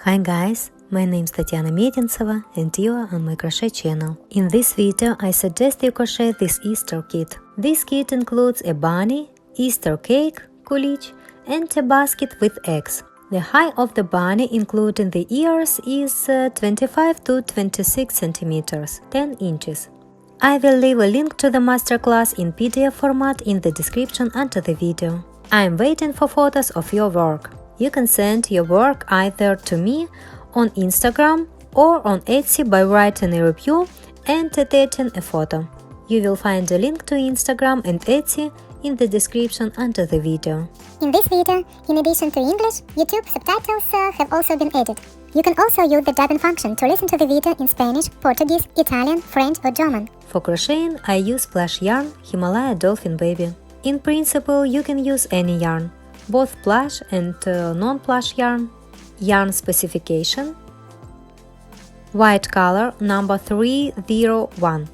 Hi guys, my name is Medintseva and you are on my crochet channel. In this video I suggest you crochet this Easter kit. This kit includes a bunny, Easter cake, Kulich, and a basket with eggs. The height of the bunny including the ears is 25 to 26 centimeters, 10 inches. I will leave a link to the masterclass in PDF format in the description under the video. I am waiting for photos of your work. You can send your work either to me on Instagram or on Etsy by writing a review and attaching a photo. You will find a link to Instagram and Etsy in the description under the video. In this video, in addition to English, YouTube subtitles have also been added. You can also use the dubbing function to listen to the video in Spanish, Portuguese, Italian, French or German. For crocheting, I use plush yarn Himalaya Dolphin Baby. In principle, you can use any yarn, both plush and non-plush yarn. Yarn specification: white color number 301.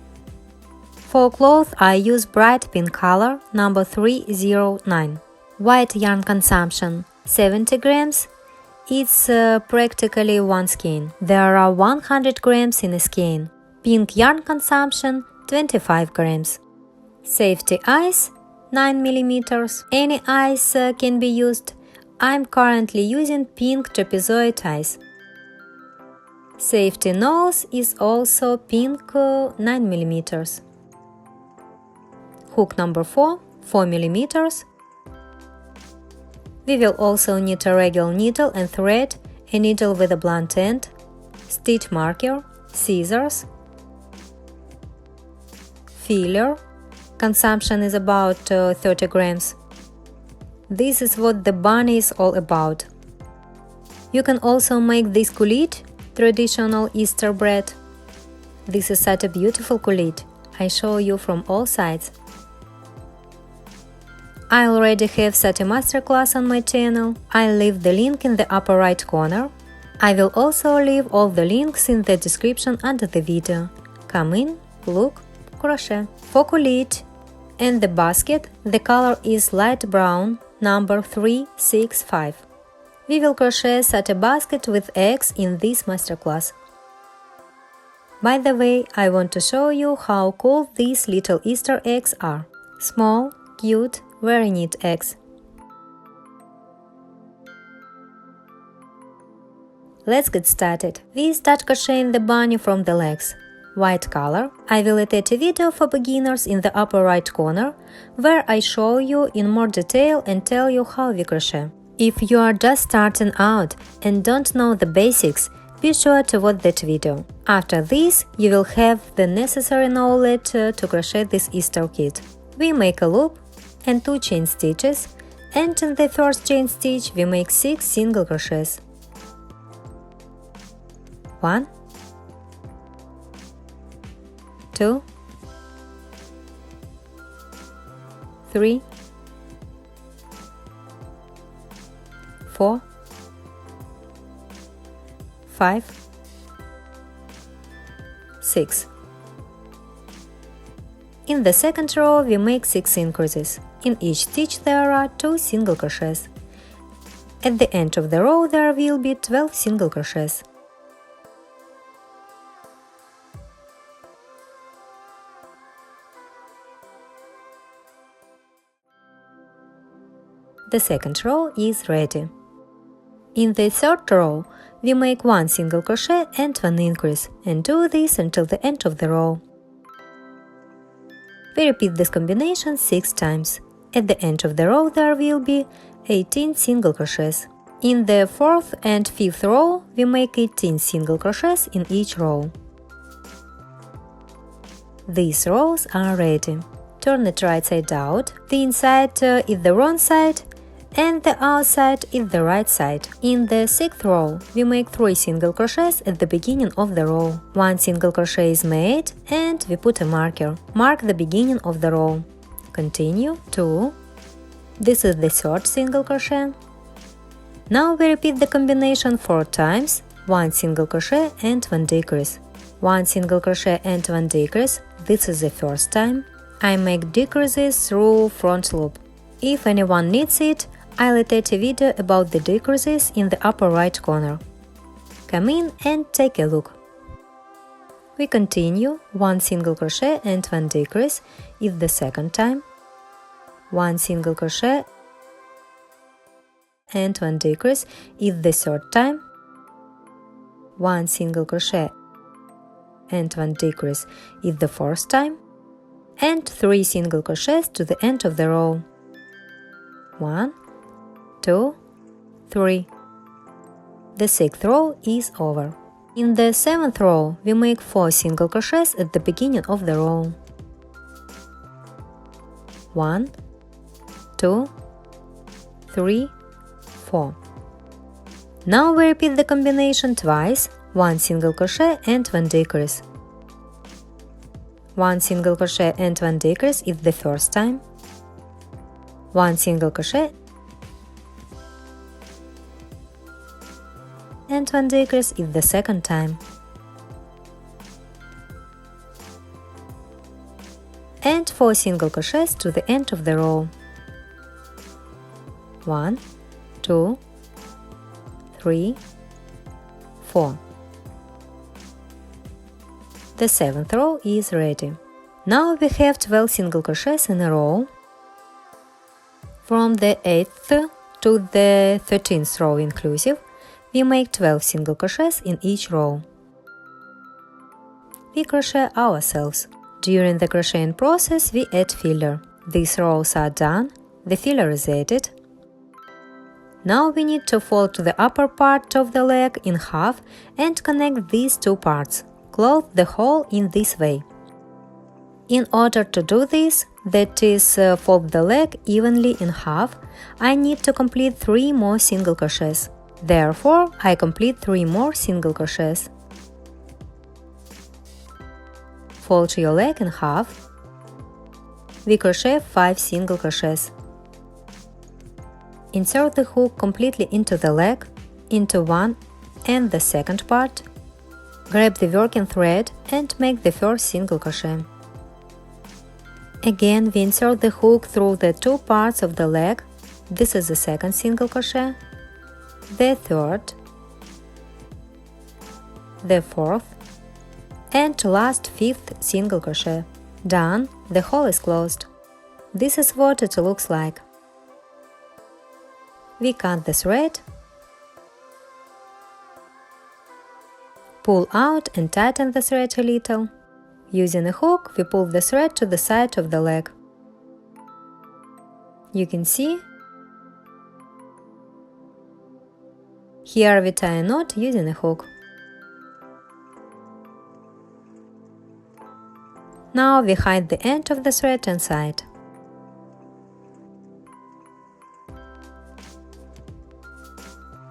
For cloth I use bright pink color number 309. White yarn consumption 70 grams. It's practically one skein. There are 100 grams in a skein. Pink yarn consumption 25 grams. Safety eyes 9 mm. Any eyes can be used. I'm currently using pink trapezoid eyes. Safety nose is also pink 9 mm. Hook number 4, 4 mm. We will also need a regular needle and thread, a needle with a blunt end, stitch marker, scissors, filler. Consumption is about 30 grams. This is what the bunny is all about. You can also make this kulich, traditional Easter bread. This is such a beautiful kulich. I show you from all sides. I already have such a masterclass on my channel. I'll leave the link in the upper right corner. I will also leave all the links in the description under the video. Come in, look, crochet. For kulich and the basket, the color is light brown, number 365. We will crochet such a basket with eggs in this masterclass. By the way, I want to show you how cool these little Easter eggs are. Small, cute, very neat eggs. Let's get started. We start crocheting the bunny from the legs. White color. I will attach a video for beginners in the upper right corner, where I show you in more detail and tell you how we crochet. If you are just starting out and don't know the basics, be sure to watch that video. After this, you will have the necessary knowledge to crochet this Easter kit. We make a loop and 2 chain stitches, and in the first chain stitch we make 6 single crochets. 1, 2, 3, 4, 5, 6. In the second row we make 6 increases. In each stitch there are 2 single crochets. At the end of the row there will be 12 single crochets. The second row is ready. In the third row, we make 1 single crochet and 1 increase, and do this until the end of the row. We repeat this combination 6 times. At the end of the row there will be 18 single crochets. In the fourth and fifth row, we make 18 single crochets in each row. These rows are ready. Turn it right side out. The inside is the wrong side, and the outside is the right side. In the sixth row, we make 3 single crochets at the beginning of the row. 1 single crochet is made, and we put a marker. Mark the beginning of the row. Continue 2. This is the third single crochet. Now we repeat the combination 4 times. 1 single crochet and 1 decrease. 1 single crochet and 1 decrease. This is the first time. I make decreases through front loop. If anyone needs it, I'll attach a video about the decreases in the upper right corner. Come in and take a look. We continue 1 single crochet and 1 decrease is the second time, 1 single crochet and 1 decrease is the third time, 1 single crochet and 1 decrease is the fourth time, and 3 single crochets to the end of the row. 1, 2, 3. The 6th row is over. In the 7th row, we make 4 single crochets at the beginning of the row. 1, 2, 3, 4. Now we repeat the combination twice, 1 single crochet and 1 decrease. 1 single crochet and 1 decrease is the first time, 1 single crochet and 1 decrease is the second time, and 4 single crochets to the end of the row. 1, 2, 3, 4. The 7th row is ready. Now we have 12 single crochets in a row. From the 8th to the 13th row inclusive, we make 12 single crochets in each row. We crochet ourselves. During the crocheting process, we add filler. These rows are done, the filler is added. Now we need to fold the upper part of the leg in half and connect these two parts. Close the hole in this way. In order to do this, that is, fold the leg evenly in half, I need to complete 3 more single crochets. Therefore, I complete 3 more single crochets. Fold your leg in half. We crochet 5 single crochets. Insert the hook completely into the leg, into one and the second part. Grab the working thread and make the first single crochet. Again, we insert the hook through the 2 parts of the leg. This is the second single crochet, the third, the fourth, and last 5th single crochet. Done, the hole is closed. This is what it looks like. We cut the thread, pull out and tighten the thread a little. Using a hook, we pull the thread to the side of the leg. You can see. Here we tie a knot using a hook. Now we hide the end of the thread inside.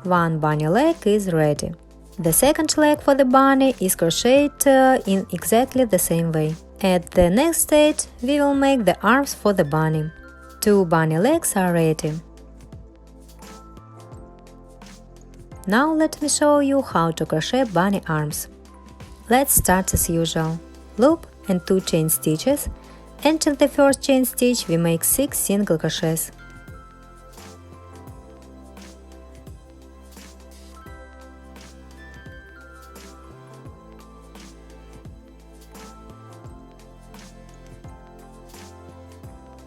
One bunny leg is ready. The second leg for the bunny is crocheted in exactly the same way. At the next stage, we will make the arms for the bunny. 2 bunny legs are ready. Now let me show you how to crochet bunny arms. Let's start as usual. Loop and 2 chain stitches, and in the first chain stitch we make 6 single crochets.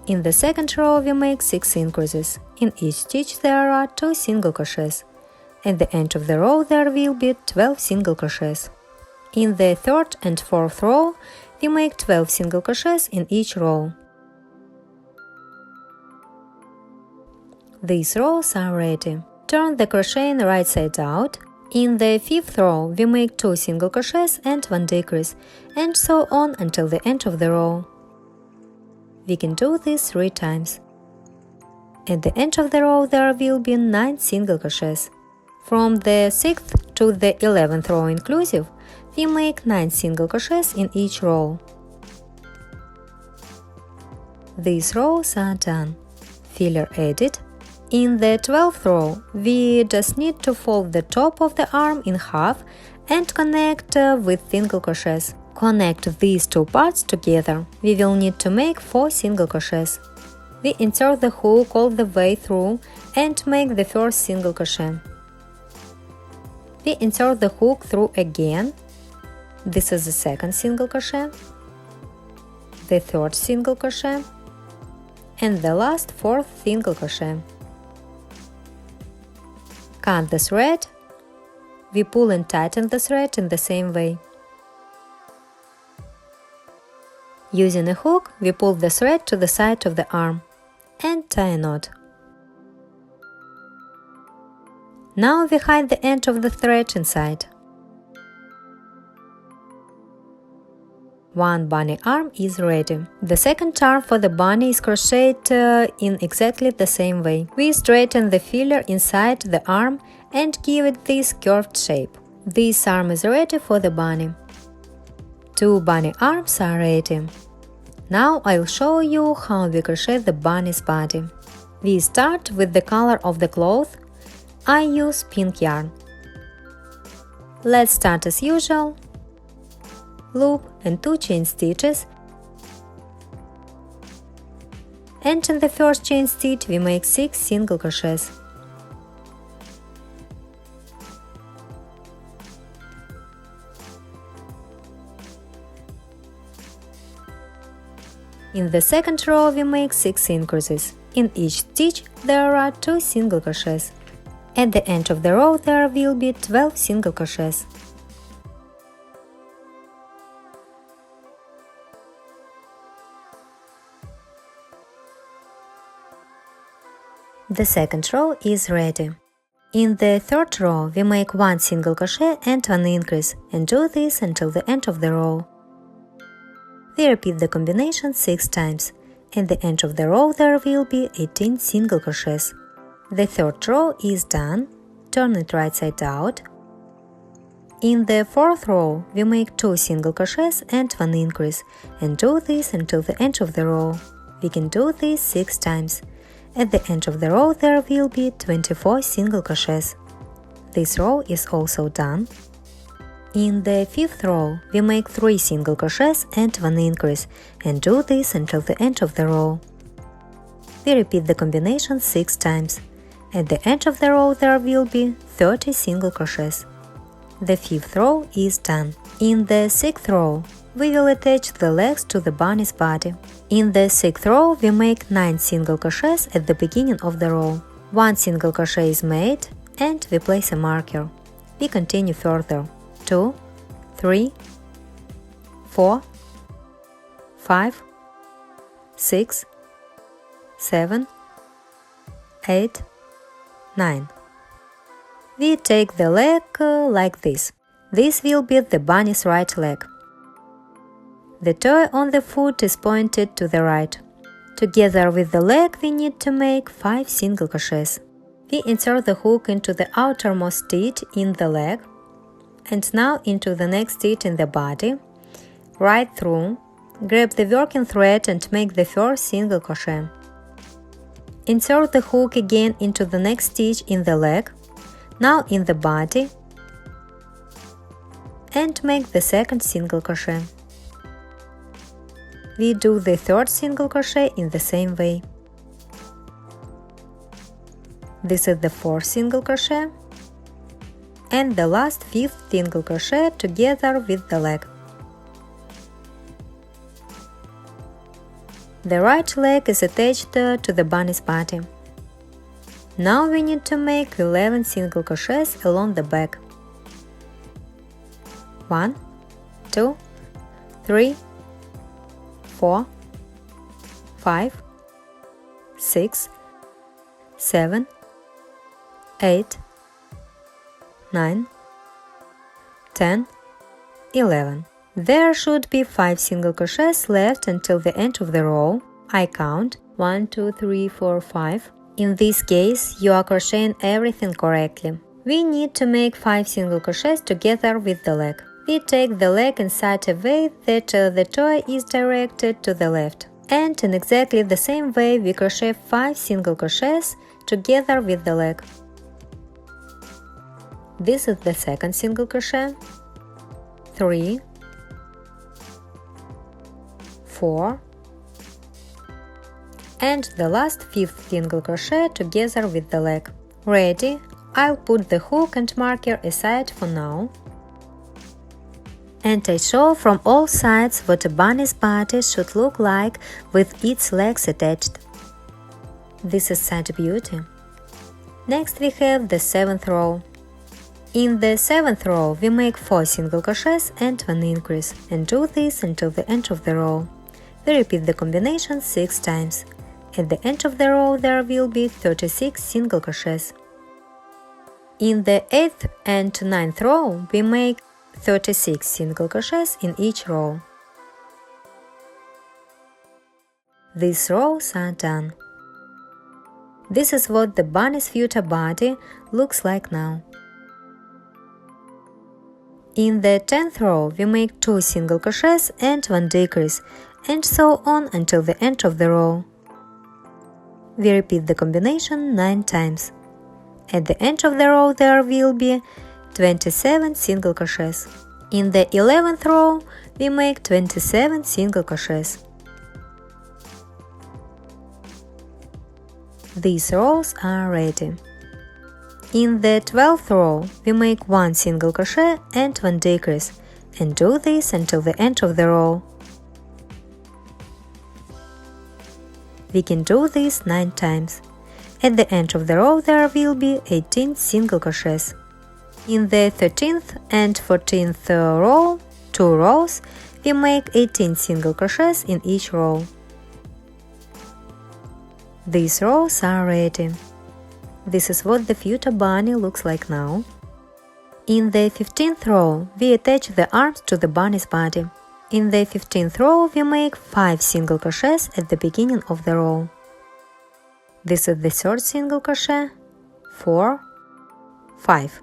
In the second row we make 6 increases. In each stitch there are 2 single crochets. At the end of the row there will be 12 single crochets. In the third and fourth row we make 12 single crochets in each row. These rows are ready. Turn the crochet right side out. In the 5th row we make 2 single crochets and 1 decrease, and so on until the end of the row. We can do this 3 times. At the end of the row there will be 9 single crochets. From the 6th to the 11th row inclusive, we make 9 single crochets in each row. These rows are done. Filler added. In the 12th row, we just need to fold the top of the arm in half and connect with single crochets. Connect these 2 parts together. We will need to make 4 single crochets. We insert the hook all the way through and make the first single crochet. We insert the hook through again. This is the second single crochet, the third single crochet, and the last fourth single crochet. Cut the thread. We pull and tighten the thread in the same way. Using a hook, we pull the thread to the side of the arm and tie a knot. Now we hide the end of the thread inside. One bunny arm is ready. The second arm for the bunny is crocheted in exactly the same way. We straighten the filler inside the arm and give it this curved shape. This arm is ready for the bunny. Two bunny arms are ready. Now I'll show you how we crochet the bunny's body. We start with the color of the cloth. I use pink yarn. Let's start as usual. Loop and 2 chain stitches, and in the first chain stitch we make 6 single crochets. In the second row we make 6 increases. In each stitch there are 2 single crochets. At the end of the row there will be 12 single crochets. The second row is ready. In the third row we make 1 single crochet and 1 increase, and do this until the end of the row. We repeat the combination 6 times. At the end of the row there will be 18 single crochets. The third row is done. Turn it right side out. In the fourth row we make 2 single crochets and 1 increase, and do this until the end of the row. We can do this 6 times. At the end of the row there will be 24 single crochets. This row is also done. In the fifth row we make 3 single crochets and 1 increase, and do this until the end of the row. We repeat the combination 6 times. At the end of the row there will be 30 single crochets. The fifth row is done. In the sixth row we will attach the legs to the bunny's body. In the sixth row we make 9 single crochets at the beginning of the row. 1 single crochet is made and we place a marker. We continue further. 2, 3, 4, 5, 6, 7, 8, 9. We take the leg like this. This will be the bunny's right leg. The toe on the foot is pointed to the right. Together with the leg we need to make 5 single crochets. We insert the hook into the outermost stitch in the leg, and now into the next stitch in the body, right through, grab the working thread and make the first single crochet. Insert the hook again into the next stitch in the leg, now in the body, and make the second single crochet. We do the third single crochet in the same way. This is the fourth single crochet and the last 5th single crochet together with the leg. The right leg is attached to the bunny's body. Now we need to make 11 single crochets along the back. 1, 2, 3, 4, 5, 6, 7, 8, 9, 10, 11. There should be 5 single crochets left until the end of the row. I count 1, 2, 3, 4, 5. In this case, you are crocheting everything correctly. We need to make 5 single crochets together with the leg. We take the leg in such a way that the toe is directed to the left. And in exactly the same way we crochet 5 single crochets together with the leg. This is the second single crochet, 3, 4, and the last 5th single crochet together with the leg. Ready, I'll put the hook and marker aside for now. And I show from all sides what a bunny's body should look like with its legs attached. This is such beauty. Next we have the 7th row. In the 7th row we make 4 single crochets and 1 increase, and do this until the end of the row. We repeat the combination 6 times. At the end of the row there will be 36 single crochets. In the 8th and 9th row we make 36 single crochets in each row. These rows are done. This is what the bunny's future body looks like now. In the 10th row we make 2 single crochets and 1 decrease, and so on until the end of the row. We repeat the combination 9 times. At the end of the row there will be 27 single crochets. In the 11th row we make 27 single crochets. These rows are ready. In the 12th row we make 1 single crochet and 1 decrease, and do this until the end of the row. We can do this 9 times. At the end of the row there will be 18 single crochets. In the 13th and 14th row, 2 rows, we make 18 single crochets in each row. These rows are ready. This is what the future bunny looks like now. In the 15th row, we attach the arms to the bunny's body. In the 15th row, we make 5 single crochets at the beginning of the row. This is the 3rd single crochet, 4, 5.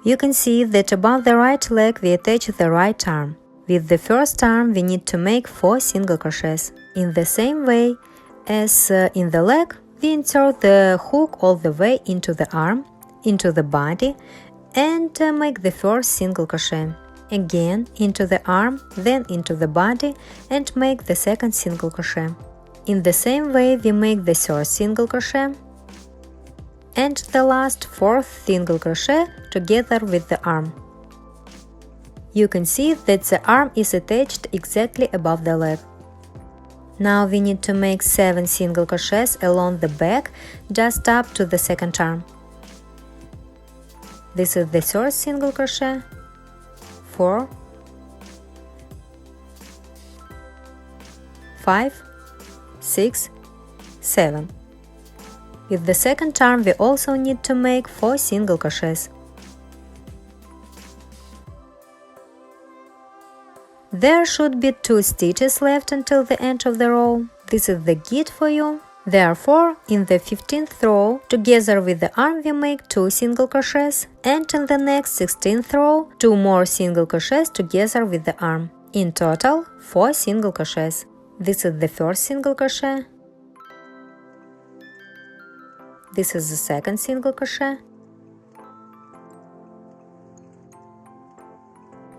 You can see that above the right leg we attach the right arm. With the first arm we need to make 4 single crochets. In the same way as in the leg, we insert the hook all the way into the arm, into the body, and make the first single crochet. Again into the arm, then into the body, and make the second single crochet. In the same way we make the 3rd single crochet and the last 4th single crochet together with the arm. You can see that the arm is attached exactly above the leg. Now we need to make 7 single crochets along the back just up to the second arm. This is the 3rd single crochet, 4, 5, 6, 7. With the second arm we also need to make 4 single crochets. There should be 2 stitches left until the end of the row. This is the guide for you. Therefore, in the 15th row, together with the arm we make 2 single crochets, and in the next 16th row, 2 more single crochets together with the arm. In total, 4 single crochets. This is the 1st single crochet. This is the 2nd single crochet.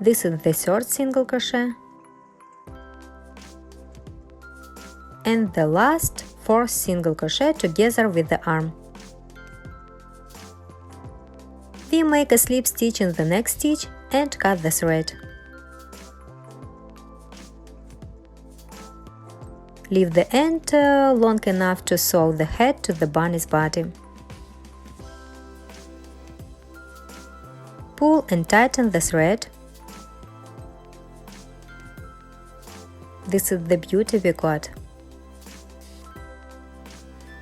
This is the 3rd single crochet. And the last 4th single crochet together with the arm. We make a slip stitch in the next stitch and cut the thread. Leave the end long enough to sew the head to the bunny's body. Pull and tighten the thread. This is the beauty we got.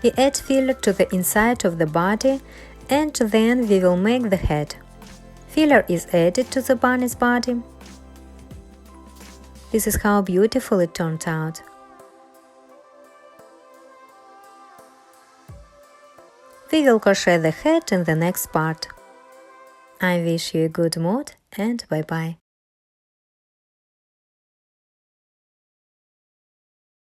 We add filler to the inside of the body, and then we will make the head. Filler is added to the bunny's body. This is how beautiful it turned out. We will crochet the head in the next part. I wish you a good mood and bye-bye.